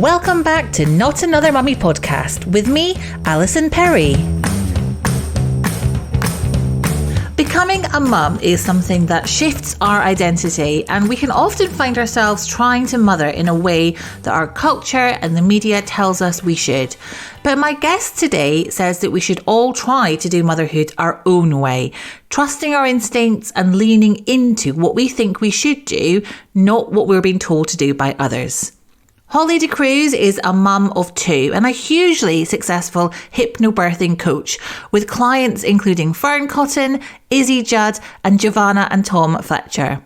Welcome back to Not Another Mummy podcast with me, Alison Perry. Becoming a mum is something that shifts our identity, and we can often find ourselves trying to mother in a way that our culture and the media tells us we should. But my guest today says that we should all try to do motherhood our own way, trusting our instincts and leaning into what we think we should do, not what we're being told to do by others. Hollie de Cruz is a mum of two and a hugely successful hypnobirthing coach with clients including Fearne Cotton, Izzy, Judd and Giovanna and Tom Fletcher.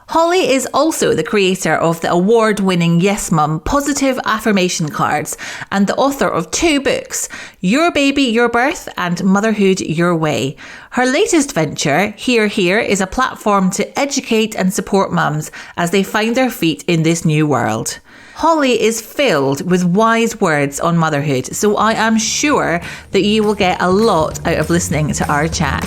Hollie is also the creator of the award-winning Yesmum positive affirmation cards and the author of 2 books, Your Baby, Your Birth and Motherhood, Your Way. Her latest venture, Here, is a platform to educate and support mums as they find their feet in this new world. Hollie is filled with wise words on motherhood, so I am sure that you will get a lot out of listening to our chat.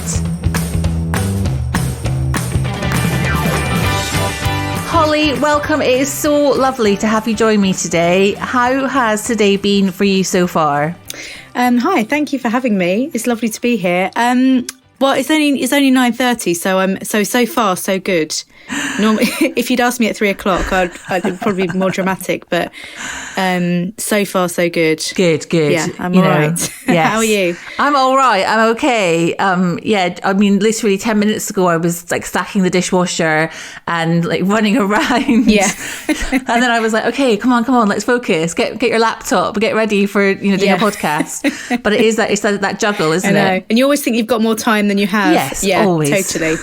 Hollie, welcome. It is so lovely to have you join me today. How has today been for you so far? Hi, thank you for having me. It's lovely to be here. Well, it's only 9:30, so far so good. Normally, if you'd asked me at 3:00, I'd probably be more dramatic. But so far so good. Good. Yeah, I'm all right. Yes. How are you? I'm all right. I'm okay. I mean, literally 10 minutes ago, I was like stacking the dishwasher and like running around. Yeah. And then I was like, okay, come on, let's focus. Get your laptop, get ready for doing a podcast. But it's that juggle, isn't it? And you always think you've got more time than you have. Yes, yeah, always. Totally.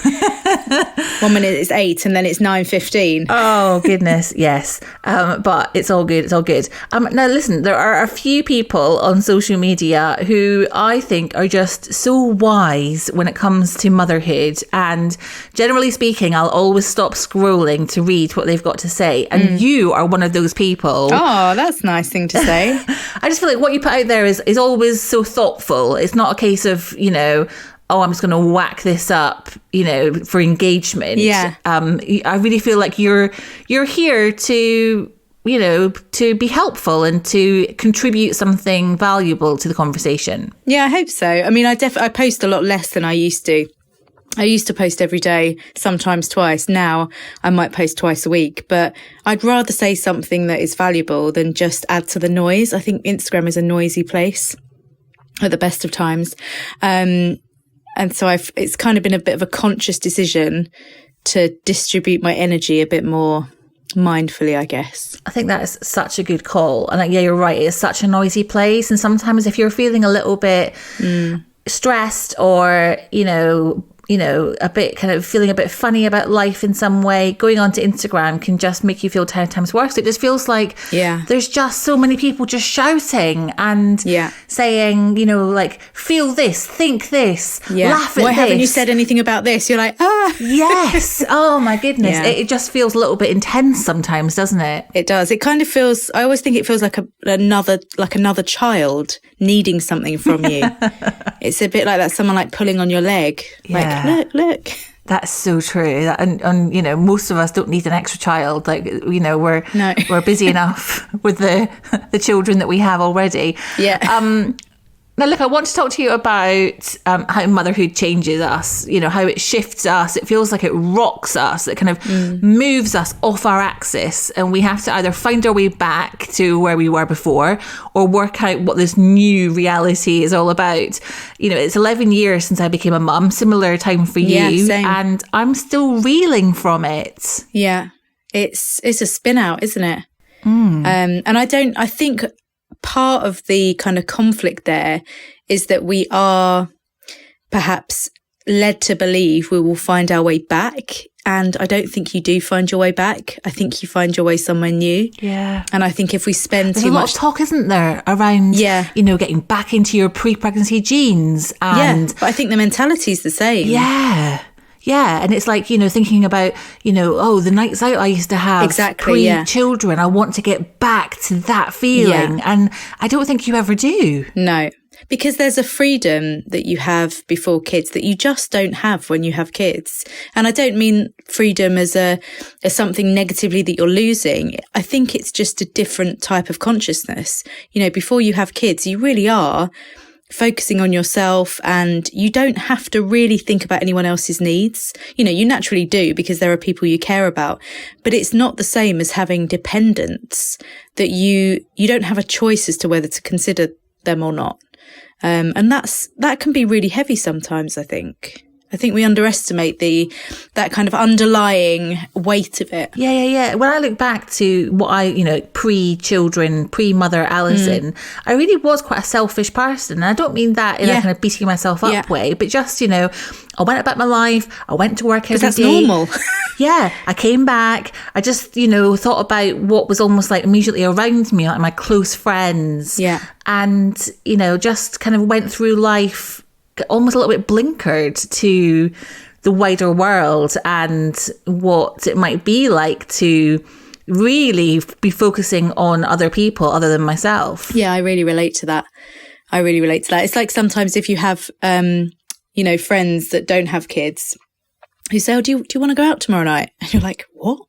1 minute it's 8 and then it's 9:15. Oh goodness, yes. But it's all good. Now listen, there are a few people on social media who I think are just so wise when it comes to motherhood, and generally speaking, I'll always stop scrolling to read what they've got to say. And you are one of those people. Oh, that's a nice thing to say. I just feel like what you put out there is always so thoughtful. It's not a case of, oh, I'm just going to whack this up, for engagement. Yeah. I really feel like you're here to, to be helpful and to contribute something valuable to the conversation. Yeah, I hope so. I mean, I post a lot less than I used to. I used to post every day, sometimes twice. Now I might post twice a week, but I'd rather say something that is valuable than just add to the noise. I think Instagram is a noisy place at the best of times. And so it's kind of been a bit of a conscious decision to distribute my energy a bit more mindfully, I guess. I think that is such a good call. And yeah, you're right. It's such a noisy place. And sometimes if you're feeling a little bit stressed or, a bit kind of feeling a bit funny about life in some way, going onto Instagram can just make you feel 10 times worse. It just feels like there's just so many people just shouting and saying, like, feel this, think this, laugh at Why this. haven't you said anything about this? You're like, Yes. Oh my goodness. Yeah. It just feels a little bit intense sometimes, doesn't it? It does. It kind of feels, I always think it feels like another child needing something from you. It's a bit like that, someone like pulling on your leg. Yeah. Like, look. That's so true. And most of us don't need an extra child. Like, we're busy enough with the children that we have already. Yeah. Now, look, I want to talk to you about how motherhood changes us, how it shifts us. It feels like it rocks us. It kind of moves us off our axis, and we have to either find our way back to where we were before or work out what this new reality is all about. It's 11 years since I became a mum, similar time for you. Yeah, same. And I'm still reeling from it. Yeah, it's a spin out, isn't it? And I think part of the kind of conflict there is that we are perhaps led to believe we will find our way back. And I don't think you do find your way back. I think you find your way somewhere new. Yeah. And I think if we spend There's too a lot much of talk, isn't there, around, getting back into your pre-pregnancy genes. And but I think the mentality is the same. Yeah. Yeah, and it's like, thinking about, the nights out I used to have pre-children. I want to get back to that feeling. And I don't think you ever do. No. Because there's a freedom that you have before kids that you just don't have when you have kids. And I don't mean freedom as something negatively that you're losing. I think it's just a different type of consciousness. You know, before you have kids, you really are focusing on yourself, and you don't have to really think about anyone else's needs. You know, you naturally do because there are people you care about, but it's not the same as having dependents that you don't have a choice as to whether to consider them or not. And that can be really heavy sometimes, I think. I think we underestimate that kind of underlying weight of it. Yeah. When I look back to what pre-children, pre-mother Alison, I really was quite a selfish person. And I don't mean that in a kind of beating myself up way, but just, I went about my life. I went to work every day. That's normal. Yeah, I came back. I just, thought about what was almost like immediately around me, like my close friends. Yeah. And, just kind of went through life almost a little bit blinkered to the wider world and what it might be like to really be focusing on other people other than myself. Yeah, I really relate to that. It's like sometimes if you have, friends that don't have kids who say, do you want to go out tomorrow night? And you're like, what?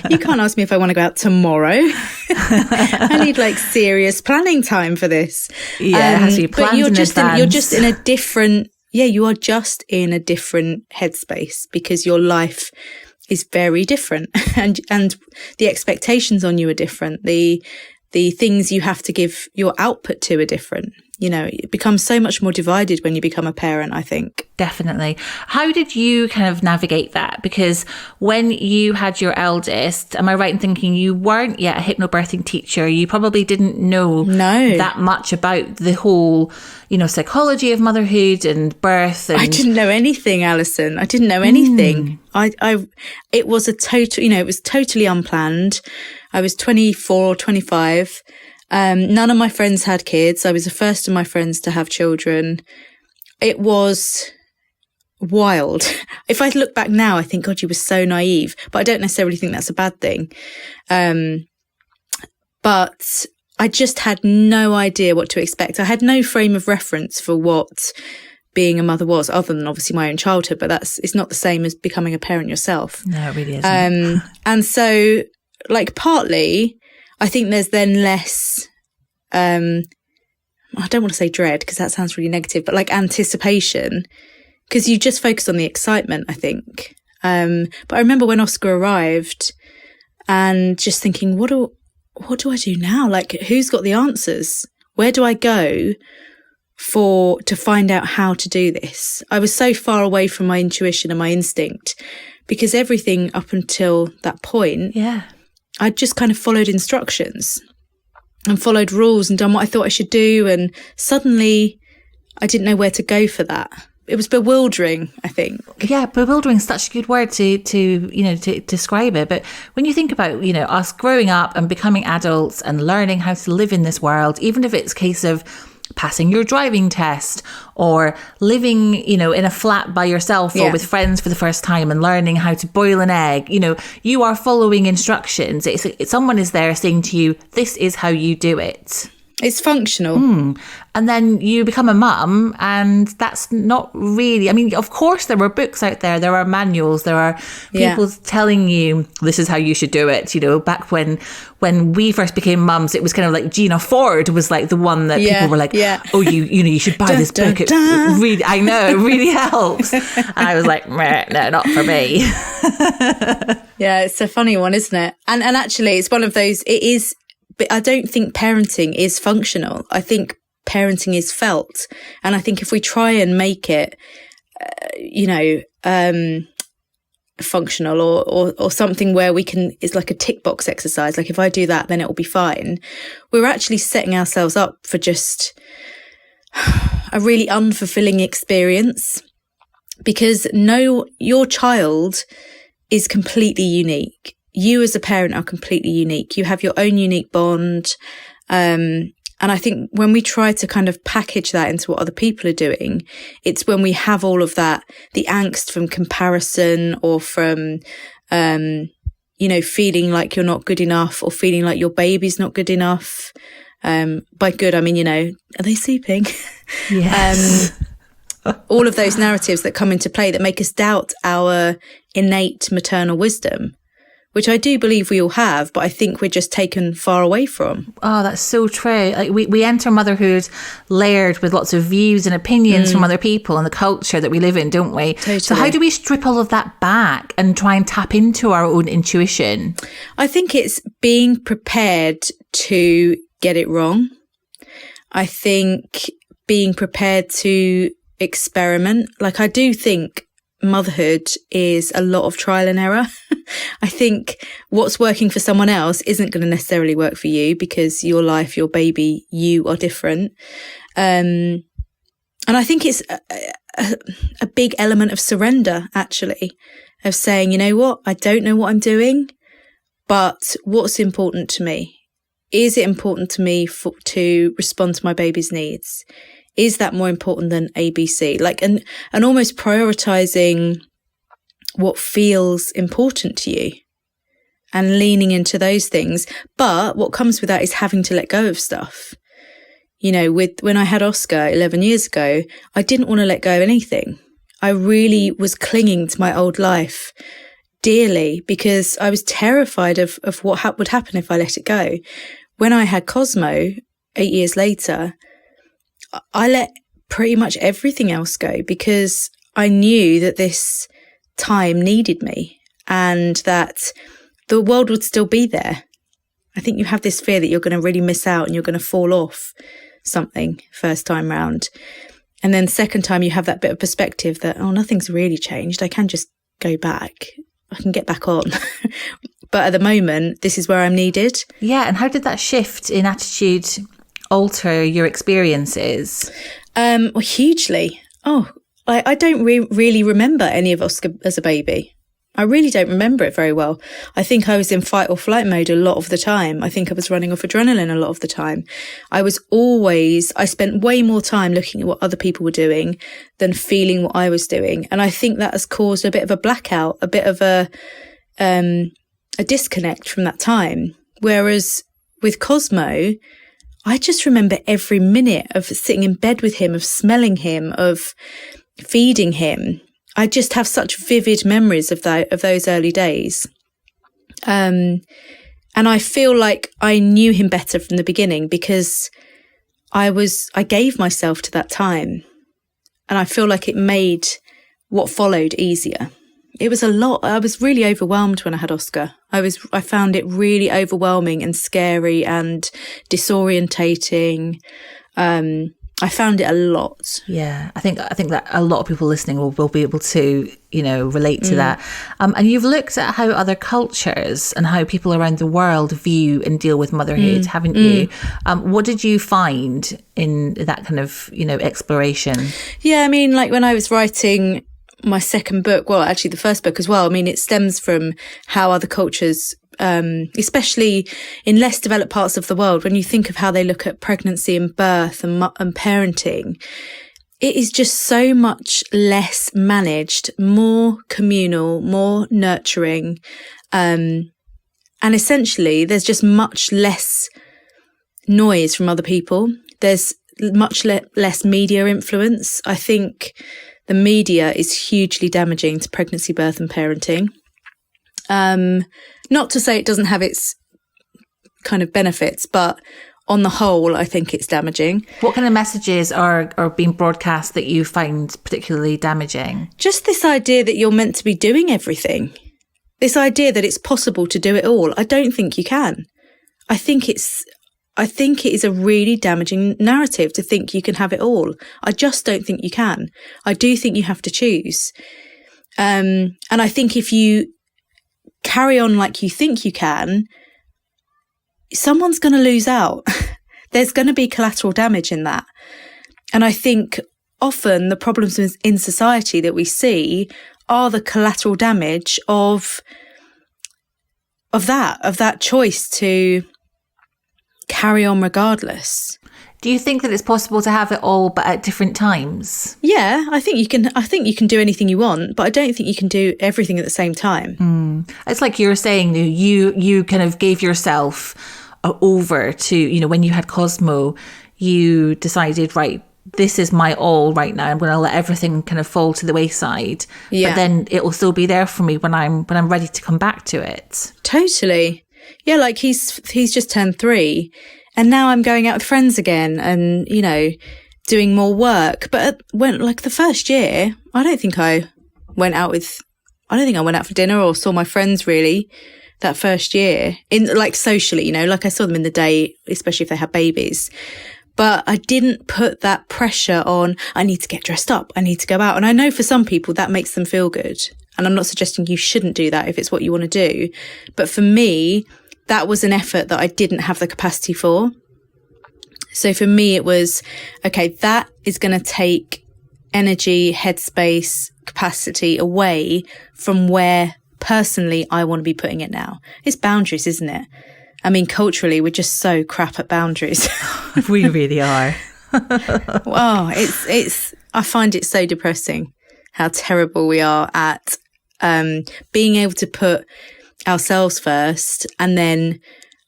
You can't ask me if I want to go out tomorrow. I need like serious planning time for this. Yeah, it has to be planned but you're just in a different, you are just in a different headspace because your life is very different and the expectations on you are different. The things you have to give your output to are different. It becomes so much more divided when you become a parent, I think. Definitely. How did you kind of navigate that? Because when you had your eldest, am I right in thinking you weren't yet a hypnobirthing teacher? You probably didn't know that much about the whole, psychology of motherhood and birth. And... I didn't know anything, Alison. I didn't know anything. It was it was totally unplanned. I was 24 or 25. None of my friends had kids. I was the first of my friends to have children. It was wild. If I look back now, I think, God, you were so naive, but I don't necessarily think that's a bad thing. But I just had no idea what to expect. I had no frame of reference for what being a mother was, other than obviously my own childhood, but it's not the same as becoming a parent yourself. No, it really isn't. And so, partly, I think there's then less, I don't want to say dread because that sounds really negative, but anticipation, because you just focus on the excitement, I think. But I remember when Oscar arrived and just thinking, what do I do now? Who's got the answers? Where do I go to find out how to do this? I was so far away from my intuition and my instinct because everything up until that point, I just kind of followed instructions and followed rules and done what I thought I should do. And suddenly I didn't know where to go for that. It was bewildering, I think. Yeah, bewildering is such a good word to describe it. But when you think about, us growing up and becoming adults and learning how to live in this world, even if it's a case of passing your driving test or living, in a flat by yourself or with friends for the first time and learning how to boil an egg, you are following instructions. Someone is there saying to you, this is how you do it. It's functional. And then you become a mum and that's not really, of course there are books out there, there are manuals, there are people telling you this is how you should do it. Back when we first became mums, it was kind of like Gina Ford was like the one that people were like, oh, you should buy this book. It really, I know, it really helps. And I was like, no, not for me. Yeah, it's a funny one, isn't it? And actually it's one of those, it is, but I don't think parenting is functional. I think parenting is felt. And I think if we try and make it, functional or something where we can, it's like a tick box exercise. Like if I do that, then it will be fine. We're actually setting ourselves up for just a really unfulfilling experience because your child is completely unique. You as a parent are completely unique. You have your own unique bond. And I think when we try to kind of package that into what other people are doing, it's when we have all of that, the angst from comparison or from, feeling like you're not good enough or feeling like your baby's not good enough. By good, I mean, are they sleeping? Yes. All of those narratives that come into play that make us doubt our innate maternal wisdom, which I do believe we all have, but I think we're just taken far away from. Oh, that's so true. Like we enter motherhood layered with lots of views and opinions from other people and the culture that we live in, don't we? Totally. So how do we strip all of that back and try and tap into our own intuition? I think it's being prepared to get it wrong. I think being prepared to experiment. Like, I do think motherhood is a lot of trial and error. I think what's working for someone else isn't going to necessarily work for you, because your life, your baby, you are different. And I think it's a big element of surrender, actually, of saying, you know what, I don't know what I'm doing, but what's important to me? Is it important to me to respond to my baby's needs? Is that more important than ABC? Like, and almost prioritizing what feels important to you and leaning into those things. But what comes with that is having to let go of stuff. When I had Oscar 11 years ago, I didn't want to let go of anything. I really was clinging to my old life dearly because I was terrified of what would happen if I let it go. When I had Cosmo 8 years later, I let pretty much everything else go because I knew that this time needed me and that the world would still be there. I think you have this fear that you're going to really miss out and you're going to fall off something first time round. And then second time you have that bit of perspective that, oh, nothing's really changed. I can just go back. I can get back on. But at the moment, this is where I'm needed. Yeah. And how did that shift in attitude alter your experiences? Well, hugely. I don't really remember any of Oscar as a baby. I really don't remember it very well. I think I was in fight or flight mode a lot of the time. I think I was running off adrenaline a lot of the time. I spent way more time looking at what other people were doing than feeling what I was doing. And I think that has caused a bit of a blackout, a bit of a disconnect from that time. Whereas with Cosmo, I just remember every minute of sitting in bed with him, of smelling him, of feeding him. I just have such vivid memories of those early days. And I feel like I knew him better from the beginning because I gave myself to that time. And I feel like it made what followed easier. It was a lot. I was really overwhelmed when I had Oscar. I found it really overwhelming and scary and disorientating. I found it a lot. Yeah, I think that a lot of people listening will be able to, relate to that. And you've looked at how other cultures and how people around the world view and deal with motherhood, haven't you? What did you find in that kind of, exploration? Yeah, I mean, like when I was writing my second book, well, actually the first book as well, I mean, it stems from how other cultures, especially in less developed parts of the world, when you think of how they look at pregnancy and birth and parenting, it is just so much less managed, more communal, more nurturing. And essentially, there's just much less noise from other people. There's much less media influence. I think the media is hugely damaging to pregnancy, birth and parenting. Not to say it doesn't have its kind of benefits, but on the whole, I think it's damaging. What kind of messages are being broadcast that you find particularly damaging? Just this idea that you're meant to be doing everything. This idea that it's possible to do it all. I don't think you can. I think it is a really damaging narrative to think you can have it all. I just don't think you can. I do think you have to choose. And I think if you carry on like you think you can, someone's going to lose out. There's going to be collateral damage in that. And I think often the problems in society that we see are the collateral damage of that choice to carry on regardless. Do you think that it's possible to have it all but at different times? Yeah, I think you can do anything you want, but I don't think you can do everything at the same time. It's like you were saying, you kind of gave yourself over to, you know, when you had Cosmo, you decided, right, this is my all right now. I'm going to let everything kind of fall to the wayside. Yeah. But then it will still be there for me when I'm ready to come back to it. Totally. Yeah, like he's just turned 3 and now I'm going out with friends again and, you know, doing more work. But when like the first year, I don't think I went out for dinner or saw my friends really that first year in like socially, you know, like I saw them in the day, especially if they had babies. But I didn't put that pressure on, I need to get dressed up, I need to go out. And I know for some people that makes them feel good. And I'm not suggesting you shouldn't do that if it's what you want to do. But for me, that was an effort that I didn't have the capacity for. So for me, it was, okay, that is going to take energy, headspace, capacity away from where personally I want to be putting it now. It's boundaries, isn't it? I mean, culturally, we're just so crap at boundaries. We really are. Wow, I find it so depressing how terrible we are at being able to put ourselves first. And then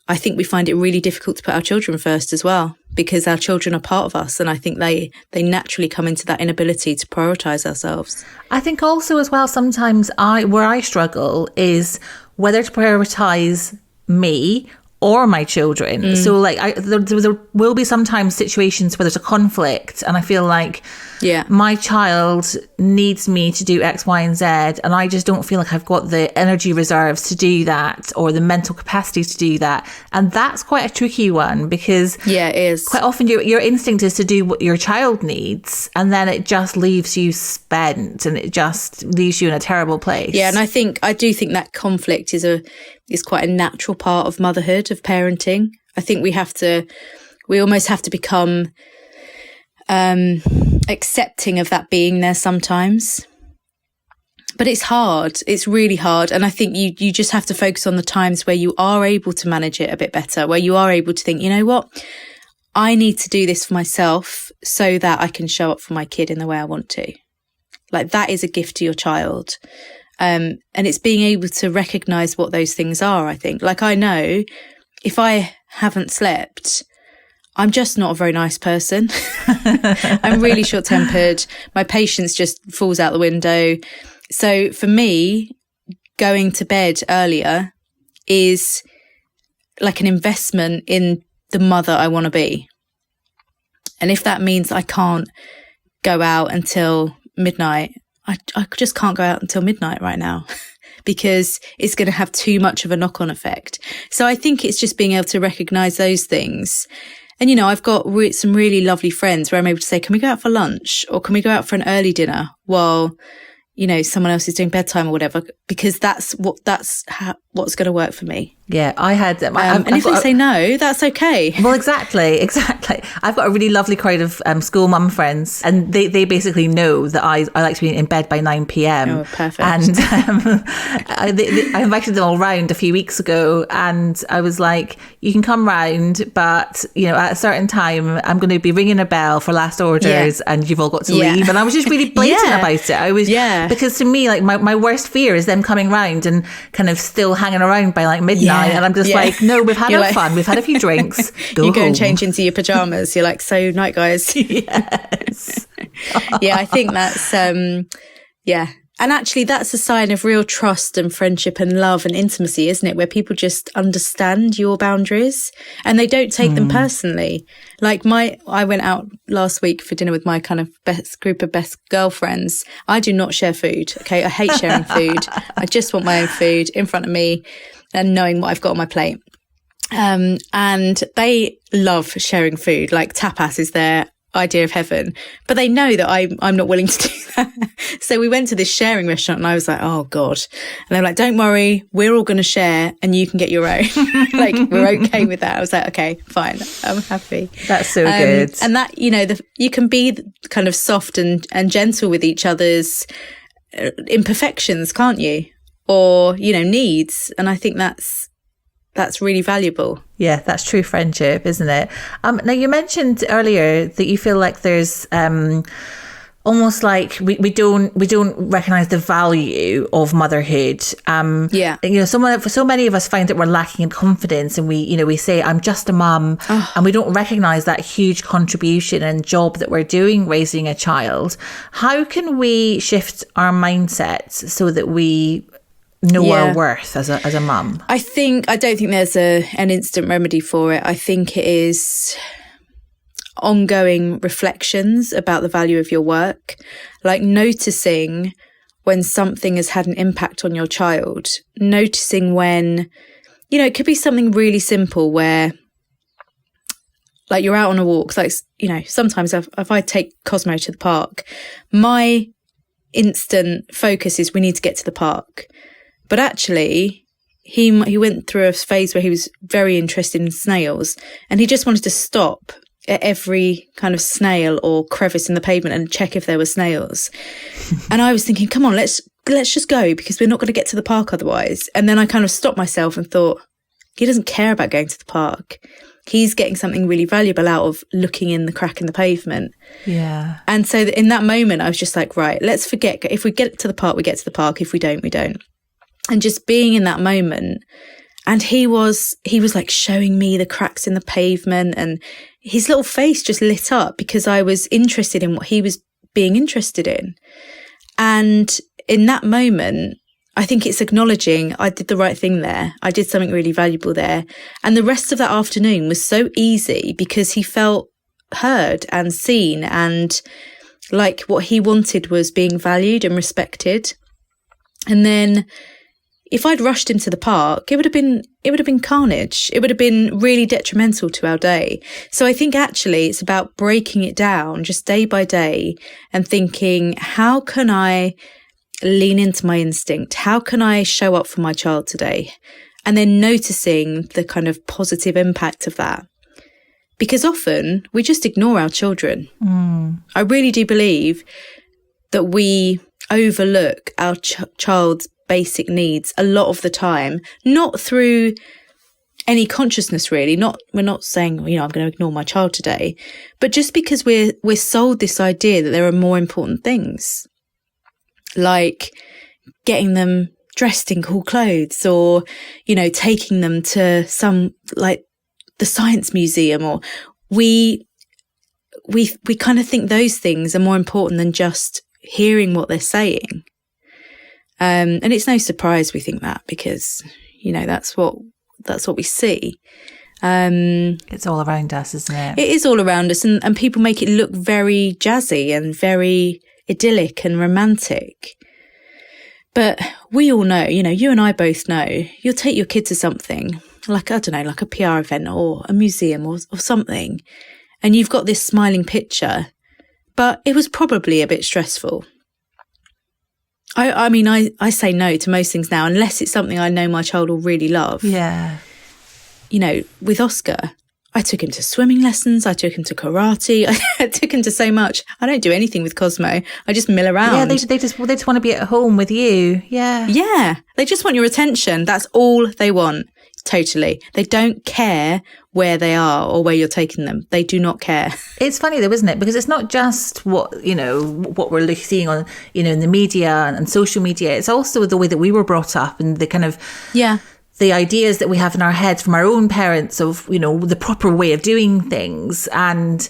I think we find it really difficult to put our children first as well, because our children are part of us. And I think they naturally come into that inability to prioritize ourselves. I think also as well, sometimes where I struggle is whether to prioritize me or my children. So like there will be sometimes situations where there's a conflict and I feel like my child needs me to do X, Y, and Z, and I just don't feel like I've got the energy reserves to do that or the mental capacity to do that. And that's quite a tricky one because it is. Quite often your instinct is to do what your child needs, and then it just leaves you spent and it just leaves you in a terrible place. Yeah, and I do think that conflict is quite a natural part of motherhood, of parenting. I think we almost have to become accepting of that being there sometimes. But it's hard. It's really hard. And I think you just have to focus on the times where you are able to manage it a bit better, where you are able to think, you know what, I need to do this for myself so that I can show up for my kid in the way I want to. Like, that is a gift to your child. And it's being able to recognize what those things are, I think. Like, I know if I haven't slept, I'm just not a very nice person. I'm really short-tempered. My patience just falls out the window. So for me, going to bed earlier is like an investment in the mother I want to be. And if that means I can't go out until midnight, I just can't go out until midnight right now because it's going to have too much of a knock-on effect. So I think it's just being able to recognise those things. And, you know, I've got some really lovely friends where I'm able to say, can we go out for lunch or can we go out for an early dinner while, you know, someone else is doing bedtime or whatever, because that's what's going to work for me. Yeah, I had... and if they say no, that's okay. Well, exactly. I've got a really lovely crowd of school mum friends, and they basically know that I like to be in bed by 9 p.m. Oh, perfect. And I invited them all round a few weeks ago, and I was like, you can come round, but, you know, at a certain time, I'm going to be ringing a bell for last orders, and you've all got to leave. And I was just really blatant about it. I was... Because to me, like, my worst fear is them coming round and kind of still hanging around by like midnight. And I'm just like, no, we've had our fun. We've had a few drinks. You go and change into your pajamas. You're like, so night, guys. Yes. Yeah, I think that's, And actually, that's a sign of real trust and friendship and love and intimacy, isn't it? Where people just understand your boundaries and they don't take them personally. Like I went out last week for dinner with my kind of group of best girlfriends. I do not share food. Okay. I hate sharing food. I just want my own food in front of me and knowing what I've got on my plate. And they love sharing food. Like, tapas is their idea of heaven, but they know that I'm not willing to do that. So we went to this sharing restaurant and I was like, oh God. And they were like, don't worry, we're all going to share and you can get your own. Like, we're okay with that. I was like, okay, fine. I'm happy. That's so good. And that, you know, you can be kind of soft and gentle with each other's imperfections, can't you? Or, you know, needs. And I think that's really valuable. Yeah, that's true friendship, isn't it? Now, you mentioned earlier that you feel like there's almost like we don't recognize the value of motherhood. For so many of us find that we're lacking in confidence, and we say, I'm just a mum, and we don't recognize that huge contribution and job that we're doing raising a child. How can we shift our mindsets so that we know our worth as a mum? I don't think there's an instant remedy for it. I think it is ongoing reflections about the value of your work, like noticing when something has had an impact on your child, noticing when, it could be something really simple where, like, you're out on a walk. Like, sometimes if I take Cosmo to the park, my instant focus is we need to get to the park. But actually, he went through a phase where he was very interested in snails, and he just wanted to stop at every kind of snail or crevice in the pavement and check if there were snails. And I was thinking, come on, let's just go, because we're not going to get to the park otherwise. And then I kind of stopped myself and thought, he doesn't care about going to the park. He's getting something really valuable out of looking in the crack in the pavement. Yeah. And so in that moment, I was just like, right, let's forget. If we get to the park, we get to the park. If we don't, we don't. And just being in that moment. And he was like showing me the cracks in the pavement, and his little face just lit up because I was interested in what he was being interested in. And in that moment, I think it's acknowledging I did the right thing there. I did something really valuable there. And the rest of that afternoon was so easy because he felt heard and seen, and like what he wanted was being valued and respected. And then if I'd rushed him to the park, it would have been carnage. It would have been really detrimental to our day. So I think actually it's about breaking it down just day by day and thinking, how can I lean into my instinct? How can I show up for my child today? And then noticing the kind of positive impact of that. Because often we just ignore our children. I really do believe that we overlook our child's basic needs a lot of the time, not through any consciousness really. We're not saying, I'm going to ignore my child today, but just because we're sold this idea that there are more important things, like getting them dressed in cool clothes, or taking them to some, like, the science museum, or we kind of think those things are more important than just hearing what they're saying. And it's no surprise we think that, because that's what we see. It's all around us, isn't it? It is all around us, and people make it look very jazzy and very idyllic and romantic. But we all know, you and I both know, you'll take your kid to something like, I don't know, like a PR event or a museum or something, and you've got this smiling picture, but it was probably a bit stressful. I mean, I say no to most things now, unless it's something I know my child will really love. Yeah. With Oscar, I took him to swimming lessons. I took him to karate. I took him to so much. I don't do anything with Cosmo. I just mill around. Yeah, they just want to be at home with you. Yeah. Yeah. They just want your attention. That's all they want. Totally. They don't care where they are or where you're taking them. They do not care. It's funny though, isn't it? Because it's not just what we're seeing on, in the media and social media. It's also the way that we were brought up, and the kind of, the ideas that we have in our heads from our own parents of, the proper way of doing things. And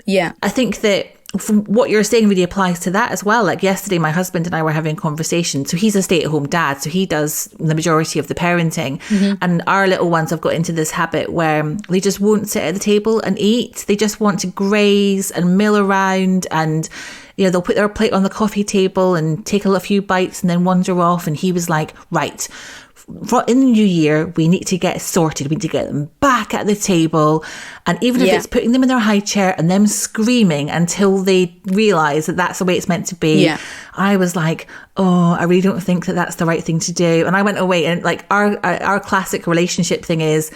I think that from what you're saying really applies to that as well. Like yesterday, my husband and I were having a conversation. So he's a stay-at-home dad, so he does the majority of the parenting. Mm-hmm. And our little ones have got into this habit where they just won't sit at the table and eat. They just want to graze and mill around, and they'll put their plate on the coffee table and take a few bites and then wander off. And he was like, right, in the new year, we need to get sorted. We need to get them back at the table. And even if it's putting them in their high chair and them screaming until they realise that that's the way it's meant to be, I was like, oh, I really don't think that that's the right thing to do. And I went away, and like our classic relationship thing is,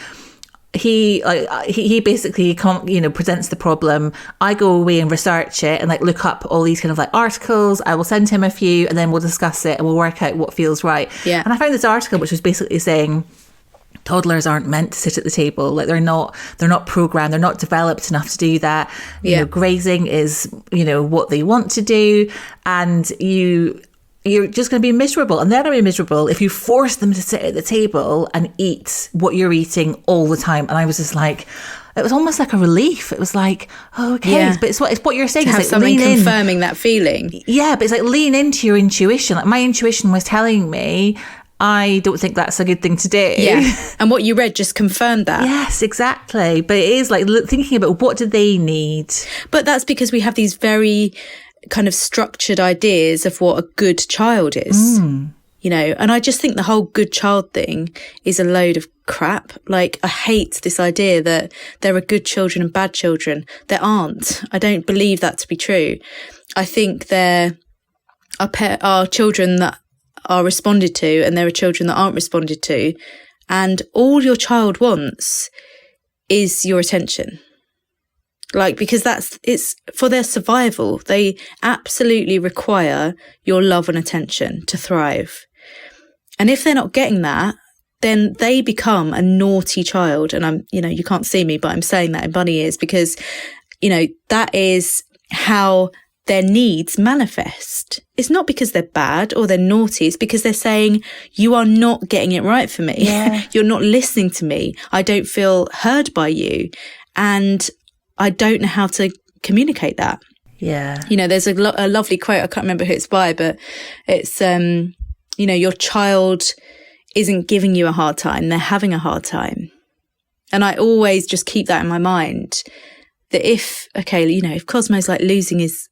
he basically presents the problem. I go away and research it and like look up all these kind of like articles. I will send him a few, and then we'll discuss it and we'll work out what feels right. And I found this article which was basically saying, toddlers aren't meant to sit at the table. Like they're not programmed. They're not developed enough to do that. You know, grazing is, what they want to do. And you're just going to be miserable. And they're going to be miserable if you force them to sit at the table and eat what you're eating all the time. And I was just like, it was almost like a relief. It was like, oh, okay. Yeah. But it's what you're saying. To have something confirming that feeling. Yeah, but it's like lean into your intuition. Like my intuition was telling me, I don't think that's a good thing to do. Yeah. And what you read just confirmed that. Yes, exactly. But it is like thinking about what do they need. But that's because we have these very kind of structured ideas of what a good child is. And I just think the whole good child thing is a load of crap. Like, I hate this idea that there are good children and bad children. There aren't. I don't believe that to be true. I think there are children that are responded to and there are children that aren't responded to. And all your child wants is your attention. Like, because it's for their survival. They absolutely require your love and attention to thrive. And if they're not getting that, then they become a naughty child. And you can't see me, but I'm saying that in bunny ears because, that is how their needs manifest. It's not because they're bad or they're naughty. It's because they're saying, you are not getting it right for me. Yeah. You're not listening to me. I don't feel heard by you. And I don't know how to communicate that. Yeah. There's a lovely quote. I can't remember who it's by, but it's, your child isn't giving you a hard time. They're having a hard time. And I always just keep that in my mind that if Cosmo's like losing his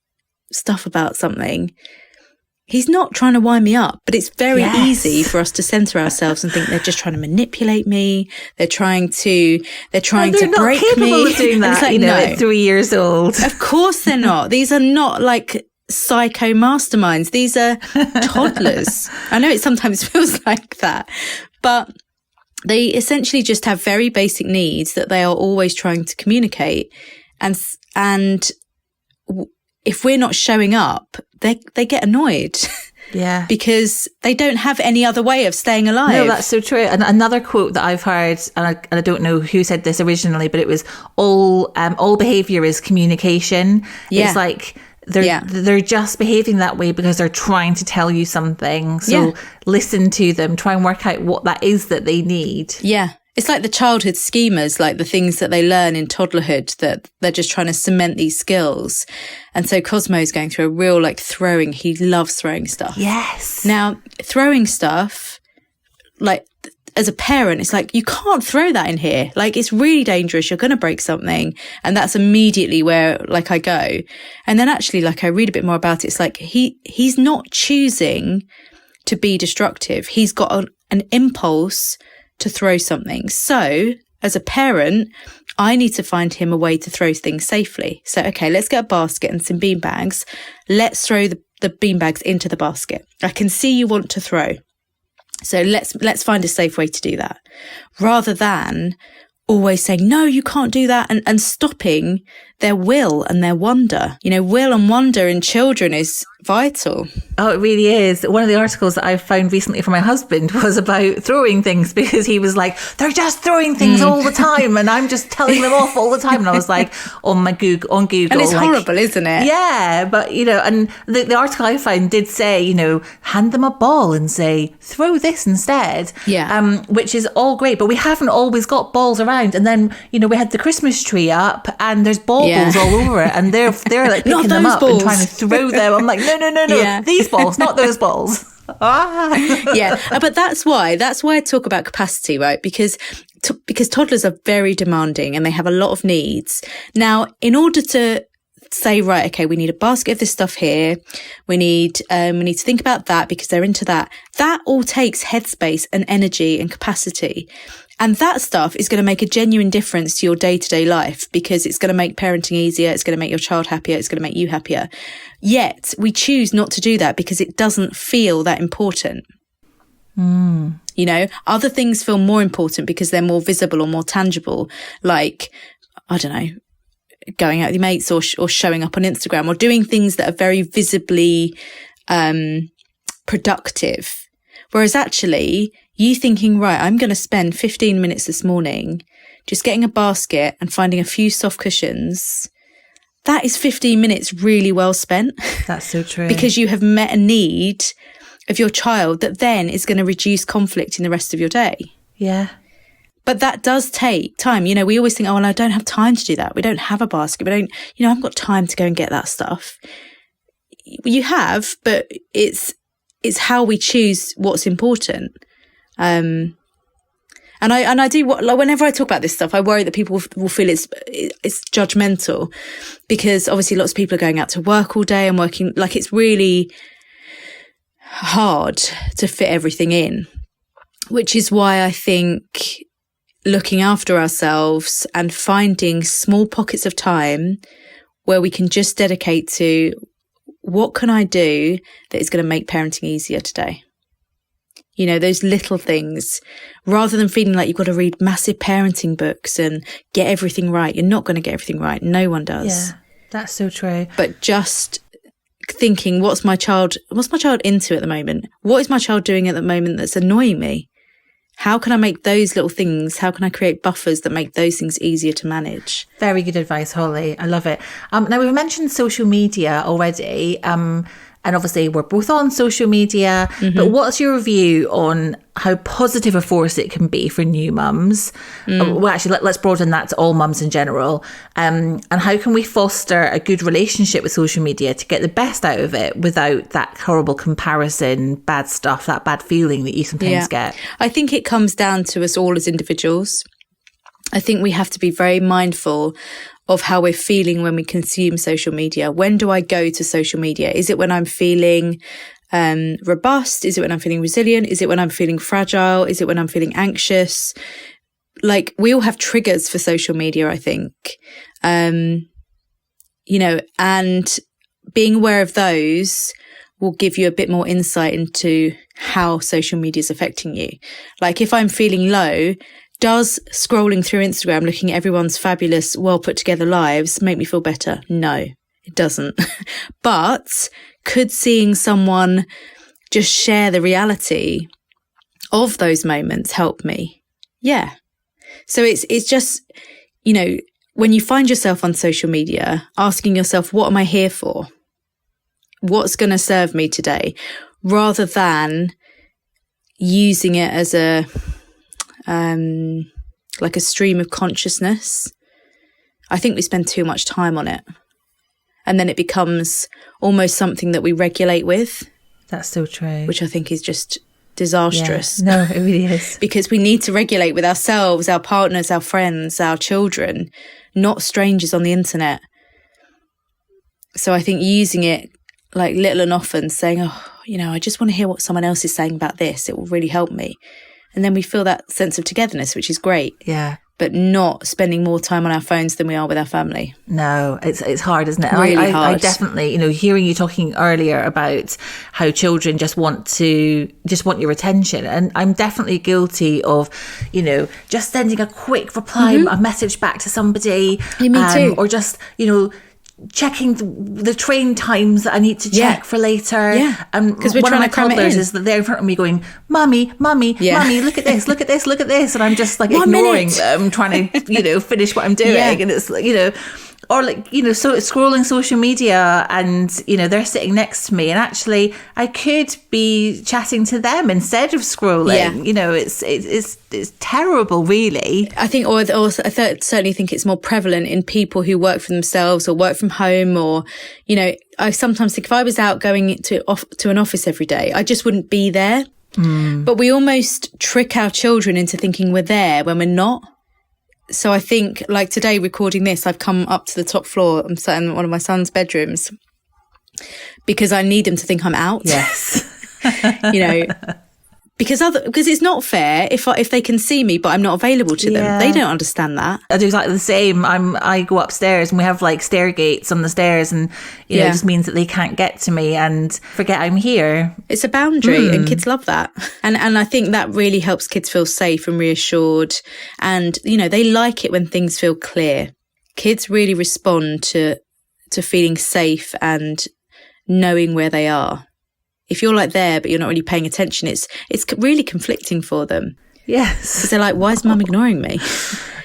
stuff about something, he's not trying to wind me up, but it's very easy for us to center ourselves and think they're just trying to manipulate me. They're trying to break me. They're not capable of doing that, like, at 3 years old. Of course they're not. These are not like psycho masterminds. These are toddlers. I know it sometimes feels like that, but they essentially just have very basic needs that they are always trying to communicate. And if we're not showing up, they get annoyed. Yeah. Because they don't have any other way of staying alive. No, that's so true. And another quote that I've heard, and I don't know who said this originally, but it was all behavior is communication. Yeah. It's like they're just behaving that way because they're trying to tell you something. So listen to them, try and work out what that is that they need. Yeah. It's like the childhood schemas, like the things that they learn in toddlerhood, that they're just trying to cement these skills. And so Cosmo's going through a real throwing. He loves throwing stuff. Yes. Now, throwing stuff, like as a parent, it's like, you can't throw that in here. Like, it's really dangerous. You're going to break something. And that's immediately where I go. And then actually, I read a bit more about it. It's like he's not choosing to be destructive. He's got an impulse to throw something. So as a parent, I need to find him a way to throw things safely. So, okay, let's get a basket and some bean bags. Let's throw the bean bags into the basket. I can see you want to throw. So let's find a safe way to do that. Rather than always saying, no, you can't do that, and stopping their will and their wonder. Will and wonder in children is vital. Oh, it really is. One of the articles that I found recently for my husband was about throwing things, because he was like, they're just throwing things all the time and I'm just telling them off all the time. And I was like, on Google. And it's horrible, isn't it? Yeah. But, and the article I found did say, hand them a ball and say, throw this instead. Yeah. Which is all great. But we haven't always got balls around. And then, we had the Christmas tree up and there's baubles all over it. And they're like picking them up balls. And trying to throw them. I'm like, no. Yeah. These balls, not those balls. Yeah, but that's why I talk about capacity, right? Because toddlers are very demanding and they have a lot of needs. Now, in order to say, right, okay, we need a basket of this stuff here. We need to think about that because they're into that. That all takes headspace and energy and capacity. And that stuff is going to make a genuine difference to your day-to-day life, because it's going to make parenting easier. It's going to make your child happier. It's going to make you happier. Yet we choose not to do that because it doesn't feel that important. Other things feel more important because they're more visible or more tangible. Like, I don't know, going out with your mates or showing up on Instagram or doing things that are very visibly productive. Whereas actually, You thinking, right, I'm going to spend 15 minutes this morning just getting a basket and finding a few soft cushions. That is 15 minutes really well spent. That's so true. Because you have met a need of your child that then is going to reduce conflict in the rest of your day. Yeah. But that does take time. You know, we always think, oh, well, I don't have time to do that. We don't have a basket. We don't, I haven't got time to go and get that stuff. You have, but it's how we choose what's important. And I do, like, whenever I talk about this stuff, I worry that people will feel it's judgmental, because obviously lots of people are going out to work all day and working, like, it's really hard to fit everything in, which is why I think looking after ourselves and finding small pockets of time where we can just dedicate to what can I do that is going to make parenting easier today. You know, those little things, rather than feeling like you've got to read massive parenting books and get everything right. You're not going to get everything right. No one does. Yeah, that's so true. But just thinking, what's my child into at the moment? What is my child doing at the moment that's annoying me? How can I make those little things, how can I create buffers that make those things easier to manage? Very good advice, Hollie. I love it. Now, we've mentioned social media already. And obviously we're both on social media, but what's your view on how positive a force it can be for new mums? Well, actually, let's broaden that to all mums in general. And how can we foster a good relationship with social media to get the best out of it without that horrible comparison, bad stuff, that bad feeling that you sometimes get? I think it comes down to us all as individuals. I think we have to be very mindful of how we're feeling when we consume social media. When do I go to social media? Is it when I'm feeling robust? Is it when I'm feeling resilient? Is it when I'm feeling fragile? Is it when I'm feeling anxious? Like, we all have triggers for social media, I think. And being aware of those will give you a bit more insight into how social media is affecting you. Like, if I'm feeling low, does scrolling through Instagram, looking at everyone's fabulous, well put together lives make me feel better? No, it doesn't. But could seeing someone just share the reality of those moments help me? Yeah. So it's just, when you find yourself on social media, asking yourself, what am I here for? What's going to serve me today? Rather than using it as a stream of consciousness. I think we spend too much time on it, and then it becomes almost something that we regulate with. That's so true. Which I think is just disastrous. Yeah. No, it really is. Because we need to regulate with ourselves, our partners, our friends, our children, not strangers on the internet. So I think using it like little and often, saying, I just want to hear what someone else is saying about this. It will really help me. And then we feel that sense of togetherness, which is great. Yeah. But not spending more time on our phones than we are with our family. No, it's hard, isn't it? Really hard. I definitely, hearing you talking earlier about how children just want your attention. And I'm definitely guilty of, just sending a quick reply, a message back to somebody. Me too. Or just, checking the train times that I need to check for later. Yeah. Because we're trying to cram it in. Is that they're in front of me going, Mummy, Mummy, look at this, look at this, look at this. And I'm just like ignoring them, trying to, finish what I'm doing. Yeah. And it's like, or like, so scrolling social media and, they're sitting next to me and actually I could be chatting to them instead of scrolling. Yeah. It's terrible, really. I think, or I certainly think it's more prevalent in people who work for themselves or work from home, or, I sometimes think if I was out going to an office every day, I just wouldn't be there. But we almost trick our children into thinking we're there when we're not. So I think, like today, recording this, I've come up to the top floor. I'm sat in one of my son's bedrooms because I need him to think I'm out. Yes. Because it's not fair if they can see me, but I'm not available to them. They don't understand that. I do exactly the same. I go upstairs and we have like stair gates on the stairs, and it just means that they can't get to me and forget I'm here. It's a boundary, and kids love that. And I think that really helps kids feel safe and reassured. And they like it when things feel clear. Kids really respond to feeling safe and knowing where they are. if you're like there, but you're not really paying attention, it's really conflicting for them. Yes. Because they're like, why is mum ignoring me?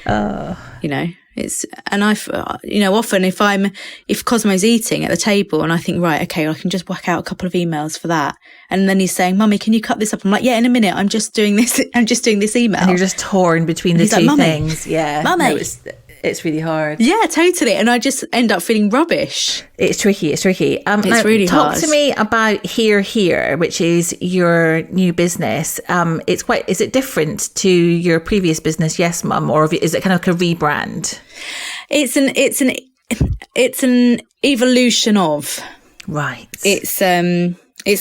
You know, often if Cosmo's eating at the table and I think, right, okay, I can just whack out a couple of emails for that. And then he's saying, Mummy, can you cut this up? I'm like, yeah, in a minute. I'm just doing this email. And you're just torn between the two things. Yeah. Mummy. No, it's really hard. Yeah, totally. And I just end up feeling rubbish. It's tricky. It's really talk hard. to me about Here, which is your new business. Is it different to your previous business, Yesmum, or is it kind of like a rebrand? It's an evolution of. Right. It's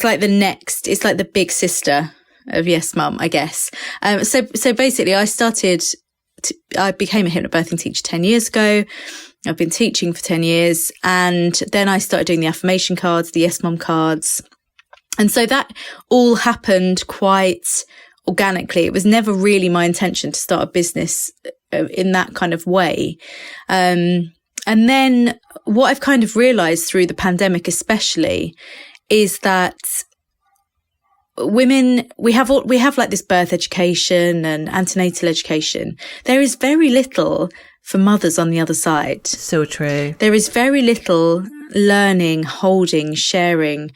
like the big sister of Yesmum, I guess. So basically I became a hypnobirthing teacher 10 years ago. I've been teaching for 10 years. And then I started doing the affirmation cards, the yesmum cards. And so that all happened quite organically. It was never really my intention to start a business in that kind of way. And then what I've kind of realized through the pandemic, especially, is that women, we have like this birth education and antenatal education. There is very little for mothers on the other side. So true. There is very little learning, holding, sharing,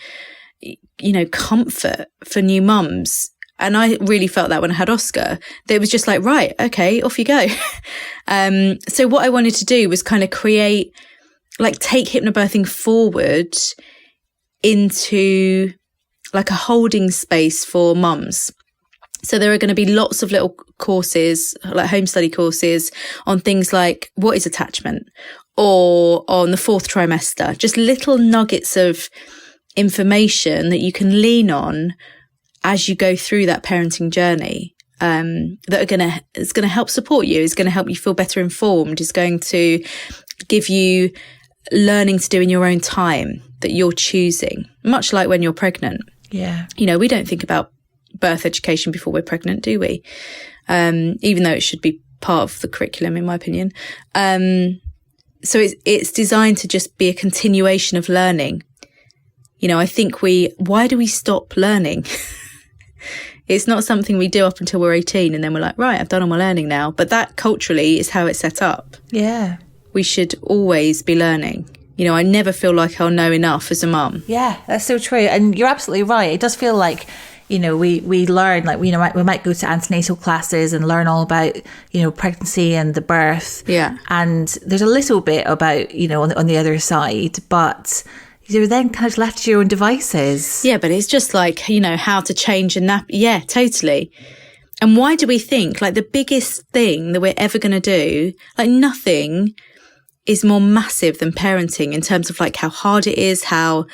comfort for new mums. And I really felt that when I had Oscar, that it was just like, right, okay, off you go. So what I wanted to do was kind of take hypnobirthing forward into like a holding space for mums. So there are going to be lots of little courses, like home study courses on things like what is attachment, or on the 4th trimester, just little nuggets of information that you can lean on as you go through that parenting journey, that is going to help support you, is going to help you feel better informed, is going to give you learning to do in your own time that you're choosing, much like when you're pregnant. Yeah. We don't think about birth education before we're pregnant, do we? Even though it should be part of the curriculum, in my opinion. So it's designed to just be a continuation of learning. I think why do we stop learning? It's not something we do up until we're 18 and then we're like, right, I've done all my learning now. But that culturally is how it's set up. Yeah. We should always be learning. I never feel like I'll know enough as a mum. Yeah, that's so true. And you're absolutely right. It does feel like, we learn, like, we might go to antenatal classes and learn all about, pregnancy and the birth. Yeah. And there's a little bit about, on the other side, but you're then kind of left to your own devices. Yeah, but it's just like, how to change a nap. Yeah, totally. And why do we think like the biggest thing that we're ever going to do, like nothing is more massive than parenting in terms of like how hard it is, how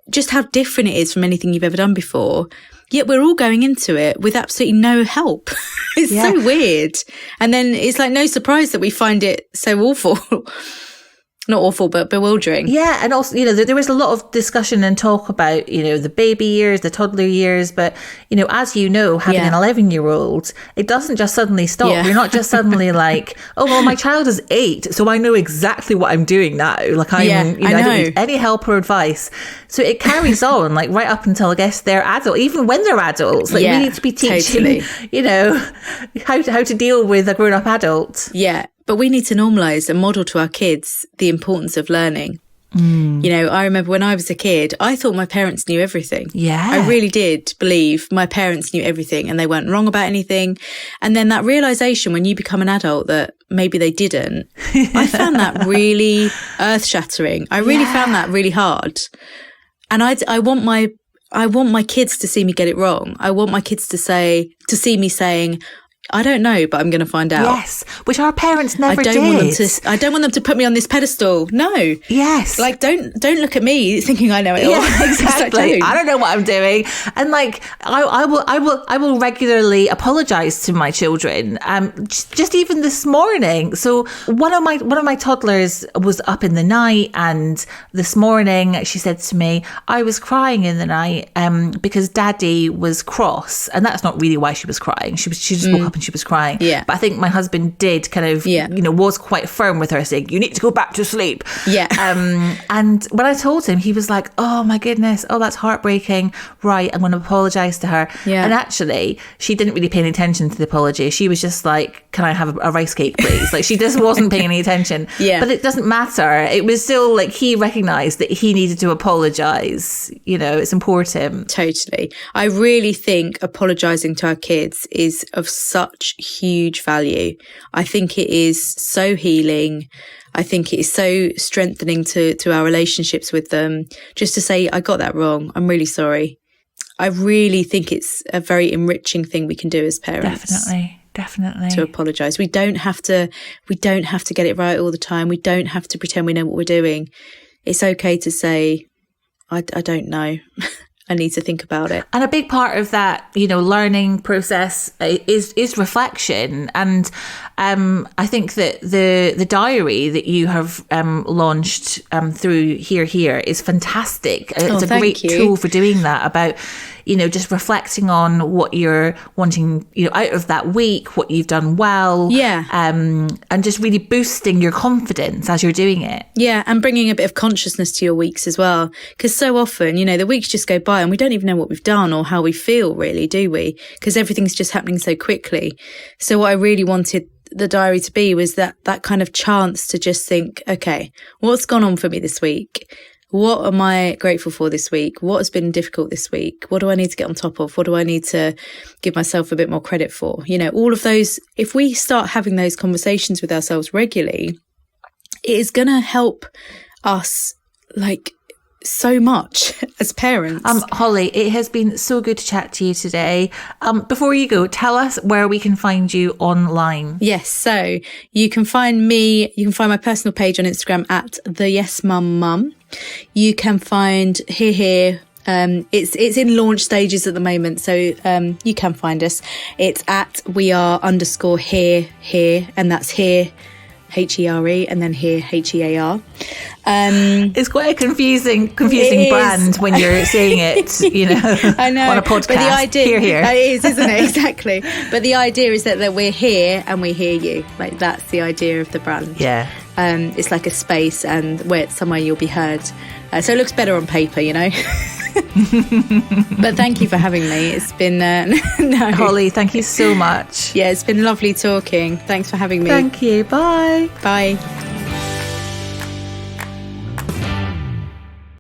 different it is from anything you've ever done before. Yet we're all going into it with absolutely no help. It's so weird. And then it's like no surprise that we find it so awful. Not awful, but bewildering. Yeah, and also, there was a lot of discussion and talk about, the baby years, the toddler years. But, as having an 11-year-old, it doesn't just suddenly stop. Yeah. You're not just suddenly like, oh, well, my child is 8, so I know exactly what I'm doing now. Like, I don't need any help or advice. So it carries on, like, right up until, I guess, they're adult. Even when they're adults, like, we need to be teaching, how to deal with a grown-up adult. Yeah. But we need to normalise and model to our kids the importance of learning. I remember when I was a kid, I thought my parents knew everything. Yeah. I really did believe my parents knew everything and they weren't wrong about anything. And then that realisation when you become an adult that maybe they didn't, I found that really earth-shattering. I really found that really hard. And I want my kids to see me get it wrong. I want my kids to see me saying, I don't know, but I'm going to find out. Yes, which our parents never did. I don't want them to put me on this pedestal. No. Yes. Like, don't look at me thinking I know it all. Yeah, exactly. I don't know what I'm doing. And like, I will regularly apologise to my children. Just even this morning. So one of my toddlers was up in the night, and this morning she said to me, I was crying in the night because Daddy was cross, and that's not really why she was crying. She just woke up when she was crying. Yeah. But I think my husband did kind of, Yeah. you know, was quite firm with her, saying, you need to go back to sleep. Yeah. And when I told him, he was like, oh my goodness, oh, that's heartbreaking. Right, I'm going to apologise to her. Yeah. And actually, she didn't really pay any attention to the apology. She was just like, can I have a rice cake, please? Like, she just wasn't paying any attention. Yeah. But it doesn't matter. It was still like he recognised that he needed to apologise. You know, it's important. Totally. I really think apologising to our kids is of such huge value. I think it is so healing. I think it is so strengthening to our relationships with them. Just to say, I got that wrong. I'm really sorry. I really think it's a very enriching thing we can do as parents. Definitely. To apologise. We don't have to get it right all the time. We don't have to pretend we know what we're doing. It's okay to say, I don't know. I need to think about it. And a big part of that, you know, learning process is reflection. And I think that the diary that you have launched through Here is fantastic. It's a great tool for doing that, about, you know, just reflecting on what you're wanting, you know, out of that week, what you've done well. Yeah. And just really boosting your confidence as you're doing it. Yeah. And bringing a bit of consciousness to your weeks as well. Because so often, you know, the weeks just go by and we don't even know what we've done or how we feel, really, do we? Because everything's just happening so quickly. So what I really wanted the diary to be was that kind of chance to just think, okay, what's gone on for me this week? What am I grateful for this week? What has been difficult this week? What do I need to get on top of? What do I need to give myself a bit more credit for? You know, all of those, if we start having those conversations with ourselves regularly, it is going to help us like so much as parents. Hollie, it has been so good to chat to you today. Before you go, tell us where we can find you online. Yes, so you can find me, you can find my personal page on Instagram at the yesmum mum. You can find Here. It's in launch stages at the moment, so you can find us. It's at @we_are_here, and that's here, HERE, and then here, HEAR. It's quite a confusing brand when you're saying it, you know, I know, on a podcast. But the idea, here. It is, isn't it? Exactly. But the idea is that we're here and we hear you. Like, that's the idea of the brand. Yeah. It's like a space, and where it's somewhere you'll be heard. So it looks better on paper, you know. But thank you for having me. It's been no. Hollie, thank you so much. Yeah, it's been lovely talking. Thanks for having me. Thank you. Bye. Bye.